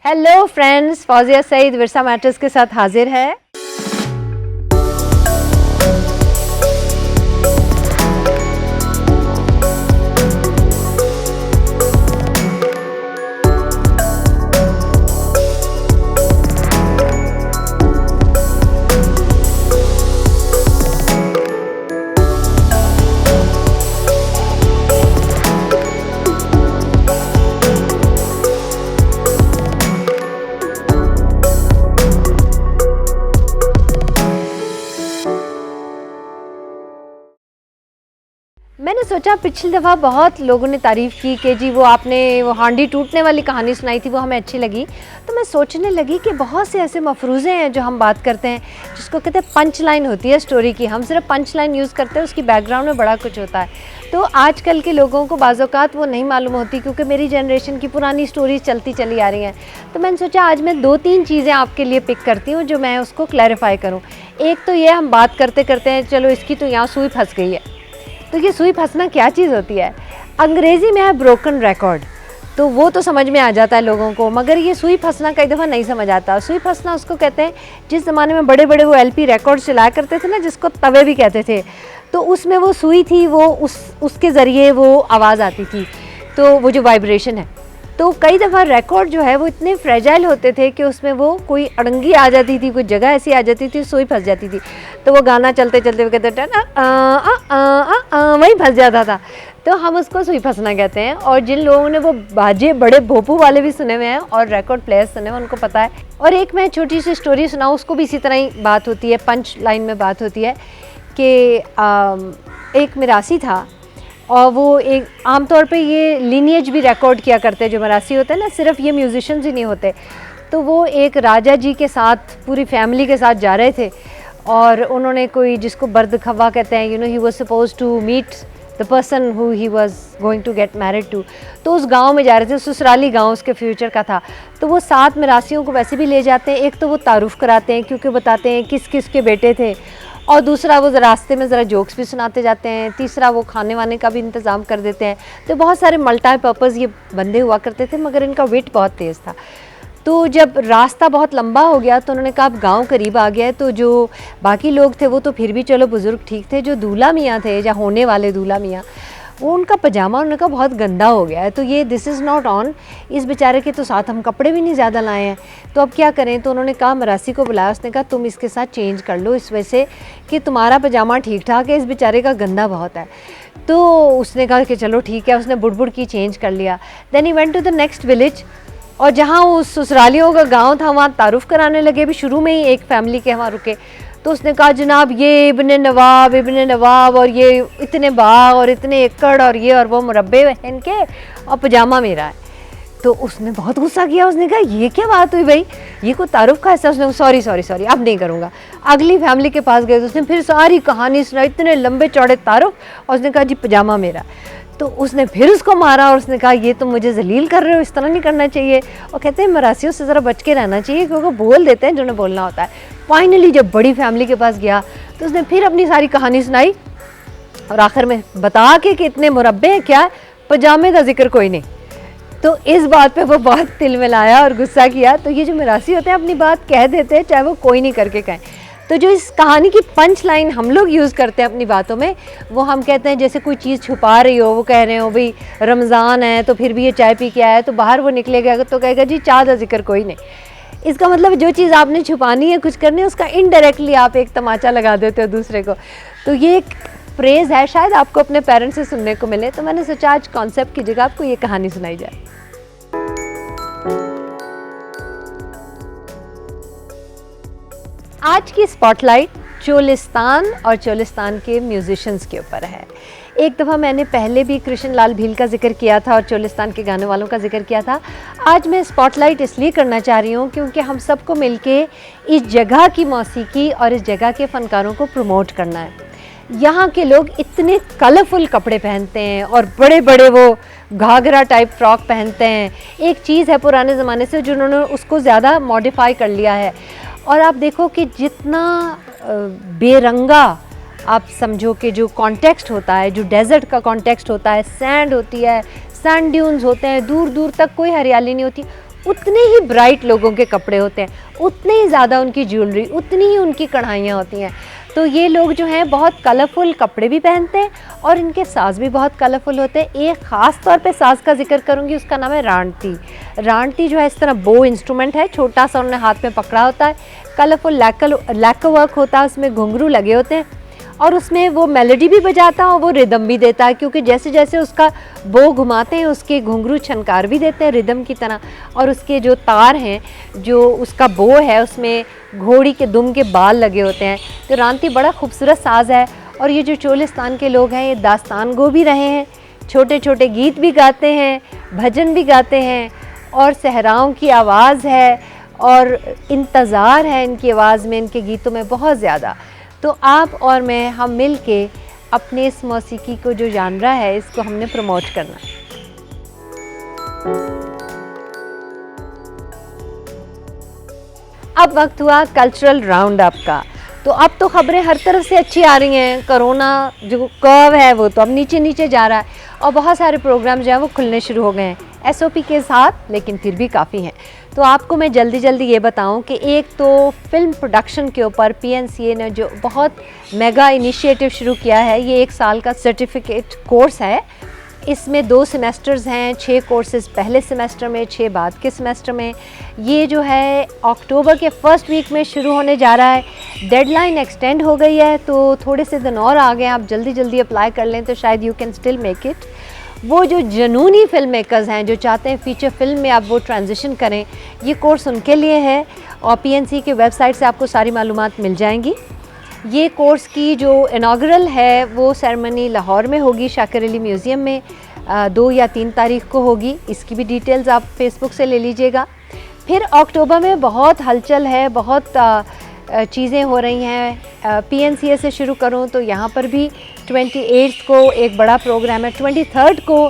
Hello friends, Fauzia Saeed Virsa matters के साथ हाजिर है। मैंने सोचा पिछली दफ़ा बहुत लोगों ने तारीफ़ की कि जी वो आपने वो हांडी टूटने वाली कहानी सुनाई थी, वो हमें अच्छी लगी। तो मैं सोचने लगी कि बहुत से ऐसे मफरूज़े हैं जो हम बात करते हैं जिसको कहते हैं पंच लाइन होती है स्टोरी की। हम सिर्फ पंच लाइन यूज़ करते हैं, उसकी बैकग्राउंड में बड़ा कुछ होता है। तो आजकल के लोगों को बाज़-औक़ात वो नहीं मालूम होती, क्योंकि मेरी जनरेशन की पुरानी स्टोरीज चलती चली आ रही हैं। तो मैंने सोचा आज मैं 2-3 चीज़ें आपके लिए पिक करती हूँ जो मैं उसको क्लैरिफाई करूँ। एक तो ये, हम बात करते करते हैं चलो इसकी तो यहाँ सुई फंस गई है। तो ये सुई फंसना क्या चीज़ होती है? अंग्रेज़ी में है ब्रोकन रिकॉर्ड, तो वो तो समझ में आ जाता है लोगों को, मगर ये सुई फंसना कई दफ़ा नहीं समझ आता। सुई फंसना उसको कहते हैं जिस ज़माने में बड़े बड़े वो एलपी रिकॉर्ड चलाया करते थे ना, जिसको तवे भी कहते थे, तो उसमें वो सुई थी, वो उसके ज़रिए वो आवाज़ आती थी, तो वो जो वाइब्रेशन है। तो कई दफ़ा रिकॉर्ड जो है वो इतने फ्रेजाइल होते थे कि उसमें वो कोई अड़ंगी आ जाती थी, कोई जगह ऐसी आ जाती थी, सुई फंस जाती थी। तो वो गाना चलते चलते वो कहते थे ना वहीं फंस जाता था। तो हम उसको सुई फंसना कहते हैं। और जिन लोगों ने वो बाजे बड़े भोपू वाले भी सुने हुए हैं और रिकॉर्ड प्लेयर्स सुने हुए, उनको पता है। और एक मैं छोटी सी स्टोरी सुनाऊँ, उसको भी इसी तरह ही बात होती है, पंच लाइन में बात होती है कि एक मिरासी था, और वो एक आमतौर पे ये लीनिएज भी रिकॉर्ड किया करते हैं जो मरासी होते हैं ना, सिर्फ ये म्यूजिशियंस ही नहीं होते। तो वो एक राजा जी के साथ पूरी फैमिली के साथ जा रहे थे, और उन्होंने कोई जिसको बर्द खवा कहते हैं, he was suppose to meet the person who he was going to get married to. तो उस गांव में जा रहे थे, ससुराली गांव उसके फ्यूचर का था। तो वो 7 मिरासियों को वैसे भी ले जाते हैं। एक तो वो तारुफ कराते हैं क्योंकि बताते हैं किस किस के बेटे थे, और दूसरा वो रास्ते में ज़रा जोक्स भी सुनाते जाते हैं, तीसरा वो खाने वाने का भी इंतज़ाम कर देते हैं। तो बहुत सारे मल्टीपर्पज़ ये बंदे हुआ करते थे, मगर इनका वेट बहुत तेज़ था। तो जब रास्ता बहुत लंबा हो गया तो उन्होंने कहा अब गाँव करीब आ गया है। तो जो बाकी लोग थे वो तो फिर भी चलो बुज़ुर्ग ठीक थे, जो दूल्हा मियाँ थे या होने वाले दूल्हा मियाँ, वो उनका पजामा उन्होंने कहा बहुत गंदा हो गया है, तो ये दिस इज़ नॉट ऑन। इस बेचारे के तो साथ हम कपड़े भी नहीं ज़्यादा लाए हैं, तो अब क्या करें? तो उन्होंने कहा मरासी को बुलाया, उसने कहा तुम इसके साथ चेंज कर लो इस वजह से कि तुम्हारा पजामा ठीक ठाक है, इस बेचारे का गंदा बहुत है। तो उसने कहा कि चलो ठीक है, उसने बुड़बुड़ की चेंज कर लिया। Then he went to the next village, और जहाँ उस ससुरालियों का गाँव था वहाँ तारुफ कराने लगे। अभी शुरू में ही एक फैमिली के वहाँ रुके, तो उसने कहा जनाब ये इब्ने नवाब और ये इतने बाग और इतने एकड़ और ये और वो मुरब्बे हैं इनके, और पजामा मेरा है। तो उसने बहुत गुस्सा किया, उसने कहा ये क्या बात हुई भाई, ये कोई तारुफ का हिस्सा? उसने सॉरी अब नहीं करूँगा। अगली फैमिली के पास गए तो उसने फिर सारी कहानी सुनाई, इतने लंबे चौड़े तारुफ, और उसने कहा जी पजामा मेरा। तो उसने फिर उसको मारा और उसने कहा ये तुम मुझे जलील कर रहे हो, इस तरह नहीं करना चाहिए। और कहते हैं मरासियों से ज़रा बच के रहना चाहिए क्योंकि बोल देते हैं जो उन्हें बोलना होता है। फाइनली जब बड़ी फैमिली के पास गया तो उसने फिर अपनी सारी कहानी सुनाई, और आखिर में बता के कि इतने मुरब्बे हैं, क्या पजामे का जिक्र कोई नहीं। तो इस बात पे वो बहुत तिल मिलाया और गुस्सा किया। तो ये जो मिरासी होते हैं अपनी बात कह देते हैं, चाहे वो कोई नहीं करके कहें। तो जो इस कहानी की पंच लाइन हम लोग यूज़ करते हैं अपनी बातों में, वो हम कहते हैं जैसे कोई चीज़ छुपा रही हो, वो कह रहे हो भाई रमज़ान है तो फिर भी ये चाय पी के आया, तो बाहर वो निकलेगा तो कहेगा जी चाय का जिक्र कोई नहीं। इसका मतलब जो चीज़ आपने छुपानी है, कुछ करनी है, उसका इनडायरेक्टली आप एक तमाचा लगा देते हो दूसरे को। तो ये एक फ्रेज़ है, शायद आपको अपने पेरेंट्स से सुनने को मिले, तो मैंने सोचा आज कॉन्सेप्ट की जगह आपको ये कहानी सुनाई जाए। आज की स्पॉटलाइट चोलिस्तान और चोलिस्तान के म्यूजिशियंस के ऊपर है। एक दफ़ा मैंने पहले भी कृष्ण लाल भील का जिक्र किया था और चोलिस्तान के गाने वालों का जिक्र किया था। आज मैं स्पॉटलाइट इसलिए करना चाह रही हूँ क्योंकि हम सबको मिलके इस जगह की मौसीकी और इस जगह के फ़नकारों को प्रमोट करना है। यहाँ के लोग इतने कलरफुल कपड़े पहनते हैं और बड़े बड़े वो घाघरा टाइप फ्रॉक पहनते हैं। एक चीज़ है पुराने ज़माने से जिन्होंने उसको ज़्यादा मॉडिफाई कर लिया है, और आप देखो कि जितना बेरंगा आप समझो कि जो कॉन्टेक्स्ट होता है, जो डेजर्ट का कॉन्टेक्स्ट होता है, सैंड होती है, सैंड ड्यून्स होते हैं, दूर दूर तक कोई हरियाली नहीं होती, उतने ही ब्राइट लोगों के कपड़े होते हैं, उतने ही ज़्यादा उनकी ज्वेलरी, उतनी ही उनकी कढ़ाइयाँ होती हैं। तो ये लोग जो हैं बहुत कलरफुल कपड़े भी पहनते हैं और इनके साज़ भी बहुत कलरफुल होते हैं। एक ख़ास तौर पे साज़ का जिक्र करूँगी, उसका नाम है रांटी। रांटी जो है इस तरह बो इंस्ट्रूमेंट है, छोटा सा उन्होंने हाथ में पकड़ा होता है, कलरफुल लैकर वर्क होता है, उसमें घुंघरू लगे होते हैं और उसमें वो मेलोडी भी बजाता है और वो रिदम भी देता है, क्योंकि जैसे जैसे उसका बो घुमाते हैं उसके घुंघरू छनकार भी देते हैं रिदम की तरह। और उसके जो तार हैं, जो उसका बो है, उसमें घोड़ी के दुम के बाल लगे होते हैं। तो रांती बड़ा खूबसूरत साज़ है। और ये जो चोलिस्तान के लोग हैं ये दास्तान गो भी रहे हैं, छोटे छोटे गीत भी गाते हैं, भजन भी गाते हैं और सहराओं की आवाज़ है और इंतज़ार है इनकी आवाज़ में, इनके गीतों में बहुत ज़्यादा। तो आप और मैं, हम मिल के अपने इस मौसीकी को जो जानरा है इसको हमने प्रमोट करना है। अब वक्त हुआ कल्चरल राउंड अप का। तो अब तो खबरें हर तरफ से अच्छी आ रही हैं, कोरोना जो कर्व है वो तो अब नीचे नीचे जा रहा है और बहुत सारे प्रोग्राम जो है वो खुलने शुरू हो गए हैं SOP के साथ, लेकिन फिर भी काफ़ी हैं। तो आपको मैं जल्दी जल्दी ये बताऊं कि एक तो फिल्म प्रोडक्शन के ऊपर PNCA ने जो बहुत मेगा इनिशिएटिव शुरू किया है, ये 1 साल का सर्टिफिकेट कोर्स है। इसमें 2 सेमेस्टर्स हैं, 6 कोर्सेज़ पहले सेमेस्टर में, 6 बाद के सेमेस्टर में। ये जो है अक्टूबर के फर्स्ट वीक में शुरू होने जा रहा है। डेडलाइन एक्सटेंड हो गई है तो थोड़े से दिन और आ गए, आप जल्दी जल्दी अप्लाई कर लें तो शायद you can still make it. वो जो जनूनी फिल्म मेकर्स हैं जो चाहते हैं फीचर फिल्म में आप वो ट्रांजिशन करें, ये कोर्स उनके लिए है और PNC के वेबसाइट से आपको सारी मालूमात मिल जाएंगी। ये कोर्स की जो इनागरल है वो सेरेमनी लाहौर में होगी, शाकिर अली म्यूज़ियम में 2 या 3 तारीख को होगी। इसकी भी डिटेल्स आप फेसबुक से ले लीजिएगा। फिर अक्टूबर में बहुत हलचल है, बहुत चीज़ें हो रही हैं। PNCA से शुरू करूं तो यहाँ पर भी 28 को एक बड़ा प्रोग्राम है, 23 को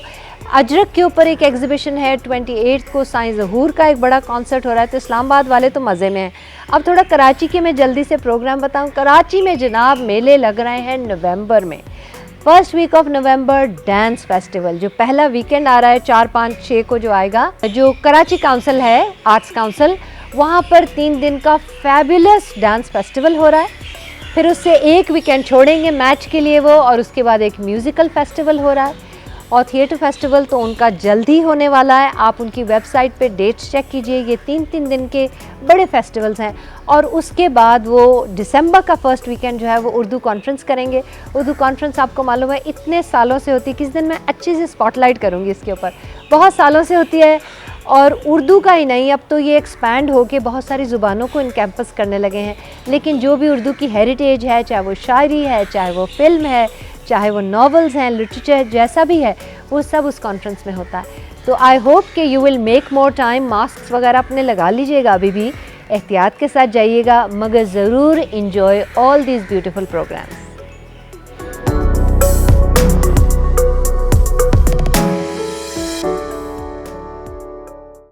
अजरक के ऊपर एक एग्जीबिशन है, 28 को साईं ज़हूर का एक बड़ा कॉन्सर्ट हो रहा है। तो इस्लामाबाद वाले तो मज़े में हैं। अब थोड़ा कराची के मैं जल्दी से प्रोग्राम बताऊं। कराची में जनाब मेले लग रहे हैं नवंबर में, first week of November dance festival जो पहला वीकेंड आ रहा है 4, 5, 6 को जो आएगा, जो कराची काउंसिल है, आर्ट्स काउंसिल, वहाँ पर 3 दिन का फैबुलस डांस फेस्टिवल हो रहा है। फिर उससे एक वीकेंड छोड़ेंगे मैच के लिए वो, और उसके बाद एक म्यूज़िकल फेस्टिवल हो रहा है और थिएटर फेस्टिवल तो उनका जल्द ही होने वाला है। आप उनकी वेबसाइट पे डेट्स चेक कीजिए। ये 3-3 दिन के बड़े फेस्टिवल्स हैं। और उसके बाद वो दिसंबर का फर्स्ट वीकेंड जो है वो उर्दू कॉन्फ्रेंस करेंगे। उर्दू कॉन्फ्रेंस आपको मालूम है इतने सालों से होती है, किस दिन मैं अच्छे से स्पॉटलाइट करूँगी इसके ऊपर, बहुत सालों से होती है। और उर्दू का ही नहीं, अब तो ये एक्सपैंड होके बहुत सारी ज़ुबानों को इन कैंपस करने लगे हैं। लेकिन जो भी उर्दू की हेरिटेज है, चाहे वो शायरी है, चाहे वो फिल्म है, चाहे वो नॉवेल्स हैं, लिटरेचर जैसा भी है, वो सब उस कॉन्फ्रेंस में होता है। तो आई होप कि you will make more time. Mask वगैरह अपने लगा लीजिएगा, अभी भी एहतियात के साथ जाइएगा, मगर ज़रूर enjoy all these beautiful programmes.